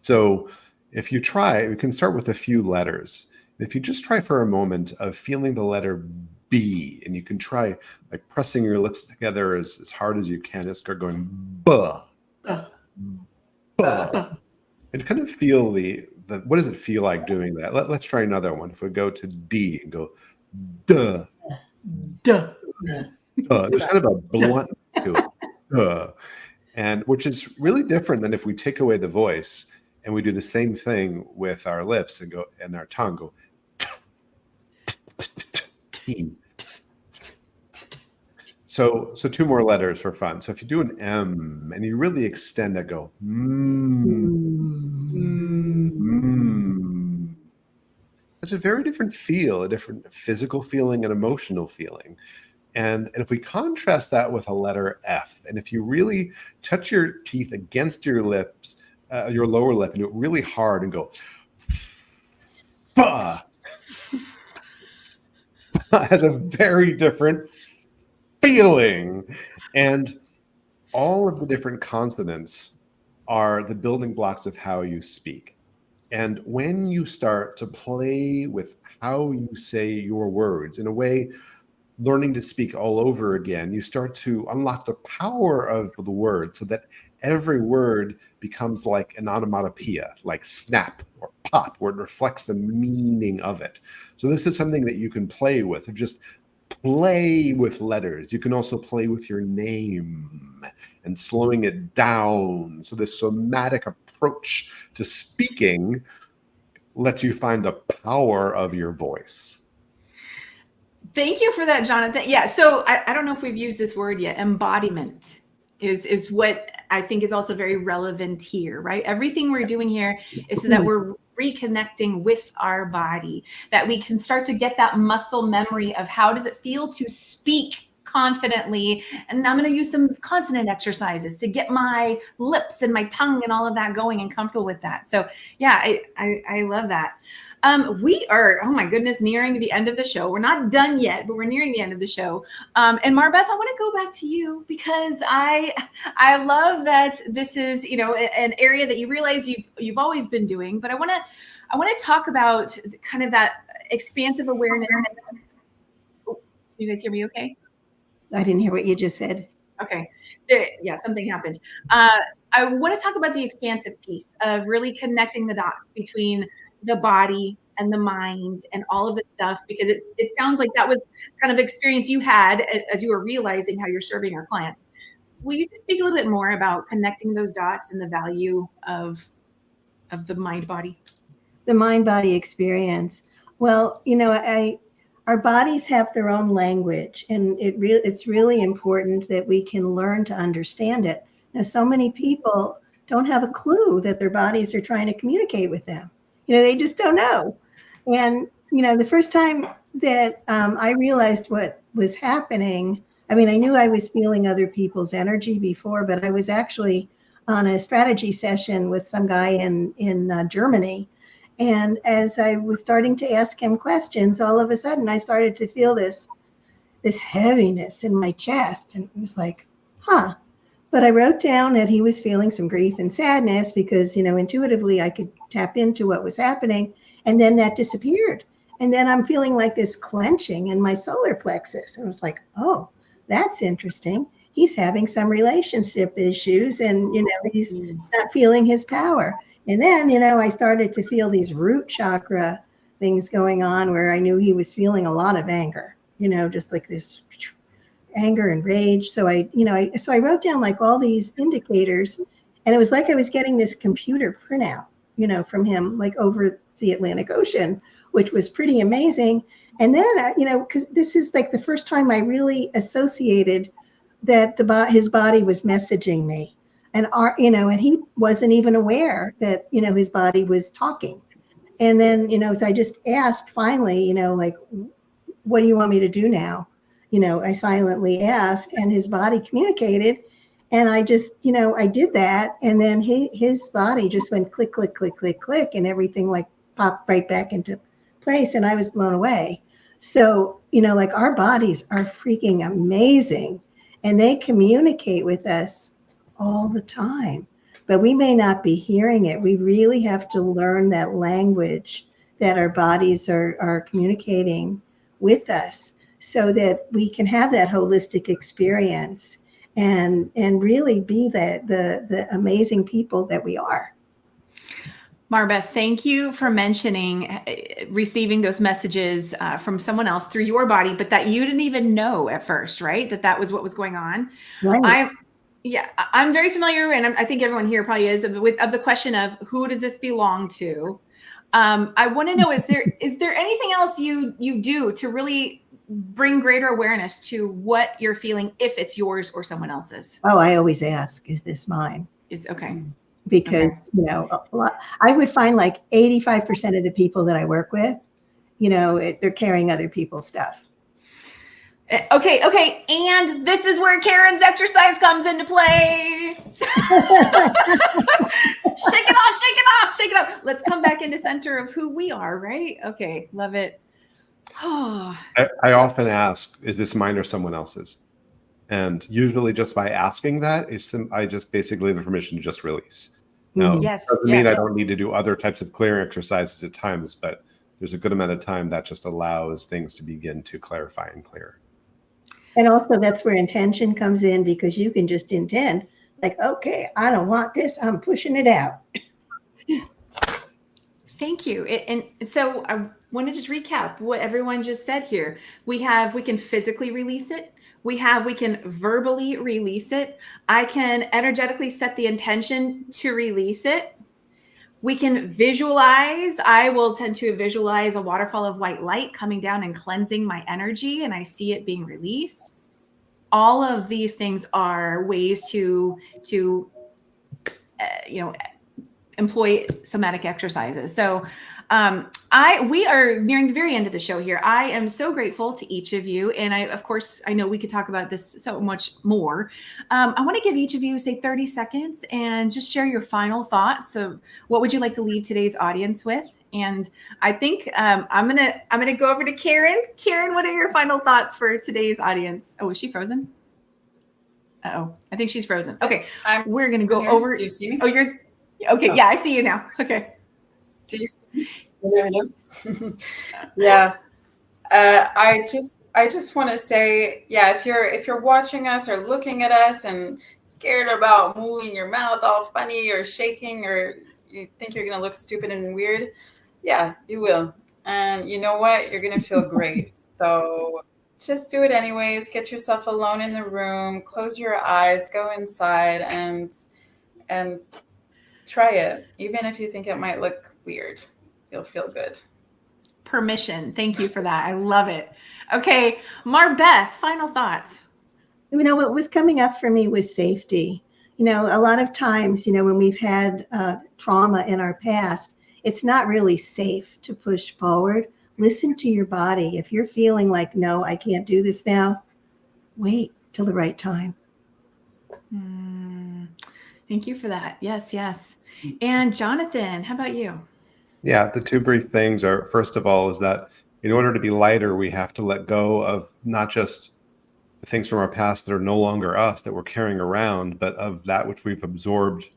S4: So if you try, we can start with a few letters. If you just try for a moment of feeling the letter B, and you can try like pressing your lips together as hard as you can, and start going buh, buh, and kind of feel the what does it feel like doing that? Let's try another one. If we go to D and go duh, duh, duh. There's kind of a blunt to it, duh, and which is really different than if we take away the voice and we do the same thing with our lips and our tongue go. So two more letters for fun. So if you do an M and you really extend that, go It's a very different feel, a different physical feeling and emotional feeling. And if we contrast that with a letter F, and if you really touch your teeth against your lips, your lower lip, and do it really hard and go Fuh, has a very different feeling. And all of the different consonants are the building blocks of how you speak. And when you start to play with how you say your words, in a way, learning to speak all over again, you start to unlock the power of the word so that every word becomes like an onomatopoeia, like snap or pop, where it reflects the meaning of it. So this is something that you can play with, just play with letters. You can also play with your name and slowing it down. So this somatic approach to speaking lets you find the power of your voice.
S1: Thank you for that, Jonathan. Yeah, so I don't know if we've used this word yet. Embodiment is what I think is also very relevant here, right? Everything we're doing here is so that we're reconnecting with our body, that we can start to get that muscle memory of how does it feel to speak confidently. And I'm going to use some consonant exercises to get my lips and my tongue and all of that going and comfortable with that. So yeah, I love that. We are, oh my goodness, nearing the end of the show. We're not done yet, but we're nearing the end of the show. And MarBeth, I want to go back to you because I love that this is, an area that you realize you've always been doing, but I want to talk about kind of that expansive awareness. Oh, you guys hear me okay?
S3: I didn't hear what you just said.
S1: Okay. Yeah, something happened. I want to talk about the expansive piece of really connecting the dots between the body and the mind and all of this stuff, because it sounds like that was kind of experience you had as you were realizing how you're serving your clients. Will you just speak a little bit more about connecting those dots and the value of the mind body?
S3: The mind body experience. Well, our bodies have their own language, and it's really important that we can learn to understand it. Now, so many people don't have a clue that their bodies are trying to communicate with them. They just don't know. And the first time that I realized what was happening, I mean, I knew I was feeling other people's energy before, but I was actually on a strategy session with some guy in Germany. And as I was starting to ask him questions, all of a sudden I started to feel this heaviness in my chest. And it was like, huh. But I wrote down that he was feeling some grief and sadness because, intuitively I could tap into what was happening. And then that disappeared. And then I'm feeling like this clenching in my solar plexus. And I was like, oh, that's interesting. He's having some relationship issues and, he's not feeling his power. And then, I started to feel these root chakra things going on where I knew he was feeling a lot of anger, just like this anger and rage. So I wrote down like all these indicators, and it was like I was getting this computer printout, from him, like over the Atlantic Ocean, which was pretty amazing. And then, because this is like the first time I really associated that his body was messaging me. And and he wasn't even aware that, his body was talking. And then, so I just asked finally, like, what do you want me to do now? I silently asked, and his body communicated. And I just, I did that. And then his body just went click, click, click, click, click, and everything like popped right back into place. And I was blown away. So, like our bodies are freaking amazing, and they communicate with us all the time, but we may not be hearing it. We really have to learn that language that our bodies are communicating with us so that we can have that holistic experience and really be the amazing people that we are.
S1: MarBeth, thank you for mentioning receiving those messages from someone else through your body, but that you didn't even know at first, right? That was what was going on.
S3: Right.
S1: I'm very familiar, and I think everyone here probably is, of the question of who does this belong to? I want to know, is there anything else you do to really bring greater awareness to what you're feeling, if it's yours or someone else's?
S3: Oh, I always ask, is this mine?
S1: Okay.
S3: Because, I would find like 85% of the people that I work with, they're carrying other people's stuff.
S1: Okay. And this is where Karen's exercise comes into play. Shake it off. Let's come back into center of who we are, right? Okay. Love it.
S4: I often ask, is this mine or someone else's? And usually just by asking that, I just basically have permission to just release. Now,
S1: yes,
S4: it doesn't mean I don't need to do other types of clearing exercises at times, but there's a good amount of time that just allows things to begin to clarify and clear.
S3: And also that's where intention comes in, because you can just intend like, okay, I don't want this, I'm pushing it out.
S1: Thank you. And so I want to just recap what everyone just said here. We can physically release it. We can verbally release it. I can energetically set the intention to release it. We can visualize. I will tend to visualize a waterfall of white light coming down and cleansing my energy, and I see it being released. All of these things are ways to employ somatic exercises. So we are nearing the very end of the show here. I am so grateful to each of you. And I know we could talk about this so much more. I want to give each of you, say 30 seconds and just share your final thoughts of what would you like to leave today's audience with? And I think I'm gonna go over to Karen. Karen, what are your final thoughts for today's audience? Oh, is she frozen? Uh-oh, I think she's frozen. Okay, we're gonna go over.
S2: Do you see me?
S1: Oh, you're okay. Yeah, I see you now. Okay.
S2: Do you see me? Yeah. I just I just want to say, yeah, if you're watching us or looking at us and scared about moving your mouth all funny or shaking, or you think you're going to look stupid and weird, yeah, you will. And you know what? You're going to feel great. So just do it anyways. Get yourself alone in the room, close your eyes, go inside and try it. Even if you think it might look weird, you'll feel good.
S1: Permission. Thank you for that. I love it. Okay, MarBeth, final thoughts.
S3: What was coming up for me was safety. A lot of times, when we've had trauma in our past, it's not really safe to push forward. Listen to your body. If you're feeling like, no, I can't do this now, wait till the right time.
S1: Thank you for that. Yes, yes. And Jonathan, how about you?
S4: Yeah, the two brief things are, first of all, is that in order to be lighter, we have to let go of not just the things from our past that are no longer us that we're carrying around, but of that which we've absorbed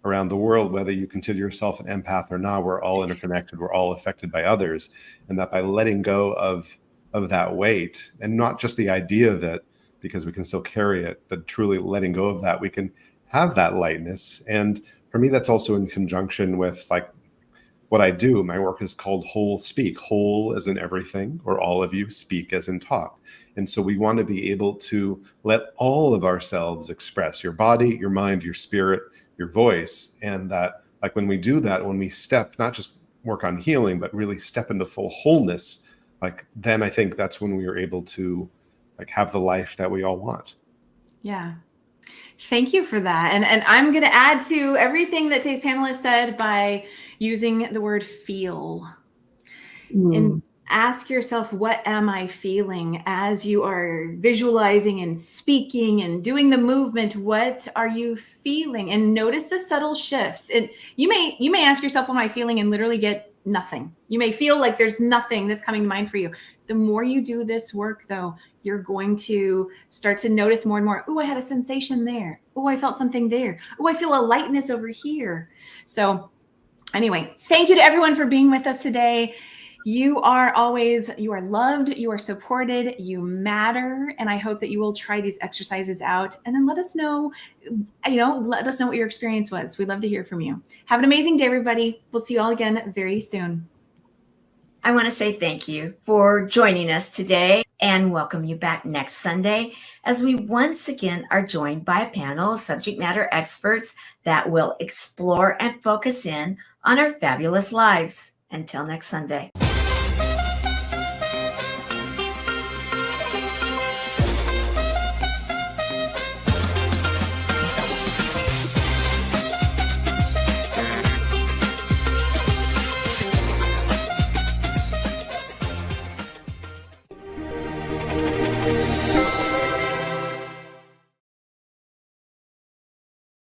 S4: around the world, whether you consider yourself an empath or not. We're all interconnected, we're all affected by others. And that by letting go of that weight, and not just the idea of it, because we can still carry it, but truly letting go of that, we can have that lightness. And for me, that's also in conjunction with like what I do. My work is called Whole Speak. Whole as in everything, or all of you, speak as in talk. And so we want to be able to let all of ourselves express, your body, your mind, your spirit, your voice. And that, like, when we do that, when we step, not just work on healing, but really step into full wholeness, like, then I think that's when we are able to like have the life that we all want.
S1: Yeah. Thank you for that. And I'm going to add to everything that today's panelist said by using the word feel. And ask yourself, what am I feeling as you are visualizing and speaking and doing the movement? What are you feeling? And notice the subtle shifts. And you may ask yourself, what am I feeling? And literally get nothing. You may feel like there's nothing that's coming to mind for you. The more you do this work, though, you're going to start to notice more and more. Oh, I had a sensation there. Oh, I felt something there. Oh, I feel a lightness over here. So anyway, thank you to everyone for being with us today. You are loved, you are supported, you matter. And I hope that you will try these exercises out and then let us know what your experience was. We'd love to hear from you. Have an amazing day, everybody. We'll see you all again very soon.
S6: I want to say thank you for joining us today and welcome you back next Sunday as we once again are joined by a panel of subject matter experts that will explore and focus in on our fabulous lives. Until next Sunday.